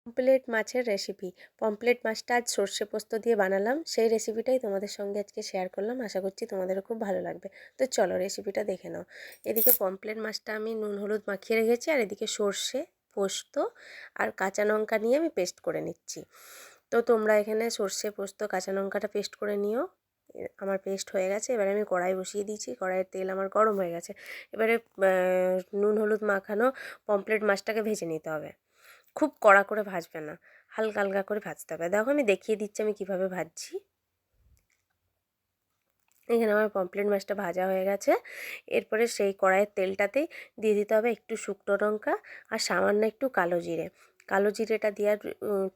Pomfret মাছের recipe. Pomfret মাছটা আজ সর্ষে পোস্ত দিয়ে বানালাম, সেই রেসিপিটাই তোমাদের সঙ্গে আজকে শেয়ার করলাম। আশা করছি তোমাদেরও খুব ভালো লাগবে। তো চলো রেসিপিটা দেখে নাও। এদিকে পমফ্রেট মাছটা আমি নুন হলুদ মাখিয়ে রেখেছি, আর এদিকে সর্ষে পোস্ত আর কাঁচা লঙ্কা নিয়ে আমি পেস্ট করে নিচ্ছি। তো তোমরা এখানে সর্ষে পোস্ত কাঁচা লঙ্কাটা পেস্ট করে নিও। আমার পেস্ট হয়ে গেছে। এবারে আমি কড়াই বসিয়ে দিয়েছি, কড়াইয়ের তেল আমার গরম হয়ে গেছে। এবারে নুন হলুদ মাখানো পমফ্রেট মাছটাকে ভেজে নিতে হবে। খুব কড়া করে ভাজবে না, হালকা হালকা করে ভাজতে হবে। দেখো আমি দেখিয়ে দিচ্ছি আমি কিভাবে ভাজছি। এখানে আমার পমফ্রেট মাছটা ভাজা হয়ে গেছে। এরপরে সেই কড়াইয়ের তেলটাতেই দিয়ে দিতে হবে একটু শুকনো লঙ্কা আর সামান্য একটু কালো জিরে। কালো জিরেটা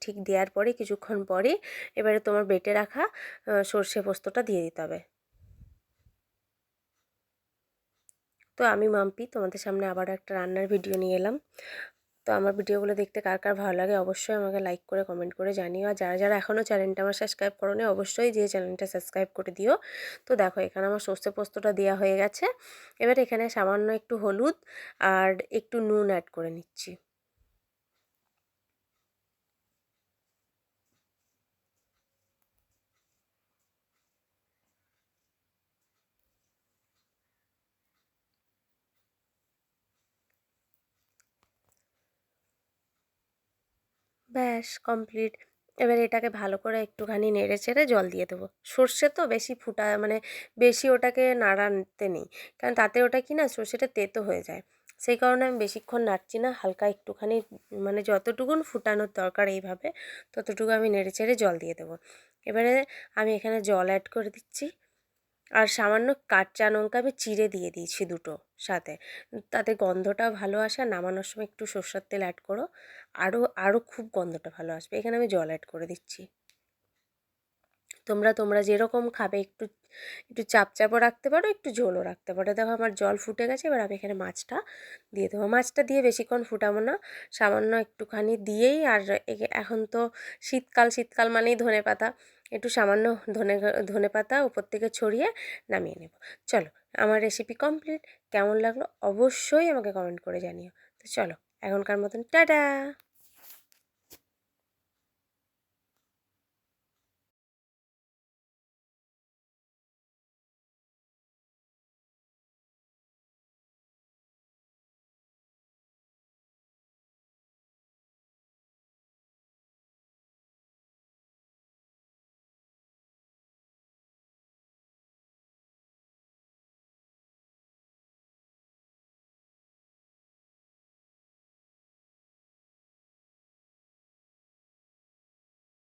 ঠিক দেওয়ার পরে কিছুক্ষণ পরে এবারে তোমার বেটে রাখা সর্ষে পোস্তটা দিয়ে দিতে হবে। তো আমি মাম্পি তোমাদের সামনে আবার একটা রান্নার ভিডিও নিয়ে এলাম। তো আমার ভিডিওগুলো দেখতে কার কার ভালো লাগে অবশ্যই আমাকে লাইক করে কমেন্ট করে জানিও। আর যারা যারা এখনও চ্যানেলটা আমার সাবস্ক্রাইব করোনি অবশ্যই যে চ্যানেলটা সাবস্ক্রাইব করে দিও। তো দেখো এখানে আমার সর্ষে পোস্তটা দেওয়া হয়ে গেছে। এবার এখানে সামান্য একটু হলুদ আর একটু নুন অ্যাড করে নিচ্ছি। ব্যাস কমপ্লিট। এবার এটাকে ভালো করে একটুখানি নেড়ে চেড়ে জল দিয়ে দেবো। সর্ষে তো বেশি বেশি ওটাকে নাড়াতে নেই, কারণ তাতে ওটা কি না সর্ষেটা তেতো হয়ে যায়। সেই কারণে আমি বেশিক্ষণ নাড়ছি না, হালকা একটুখানি মানে যতটুকুন ফুটানোর দরকার এইভাবে ততটুকু আমি নেড়ে চেড়ে জল দিয়ে দেবো। এবারে আমি এখানে জল অ্যাড করে দিচ্ছি, আর সামান্য কাঁচা লঙ্কা আমি চিড়ে দিয়ে দিয়েছি দুটো সাথে। তাতে গন্ধটাও ভালো আসে, আর নামানোর সময় একটু সর্ষের তেল অ্যাড করো, আরও আরও খুব গন্ধটা ভালো আসবে। এখানে আমি জল অ্যাড করে দিচ্ছি। তোমরা তোমরা যেরকম খাবে একটু একটু চাপচাপও রাখতে পারো, একটু ঝোলও রাখতে পারো। দেখো আমার জল ফুটে গেছে। এবার আমি এখানে মাছটা দিয়ে দেবো। মাছটা দিয়ে বেশিক্ষণ ফুটাবো না, সামান্য একটুখানি দিয়েই। আর এখন তো শীতকাল, শীতকাল মানেই ধনেপাতা, একটু সামান্য ধনেপাতা উপর থেকে ছড়িয়ে নামিয়ে নেব। চলো আমার রেসিপি কমপ্লিট। কেমন লাগলো অবশ্যই আমাকে কমেন্ট করে জানিও। তো চলো এখনকার মতন টাটা।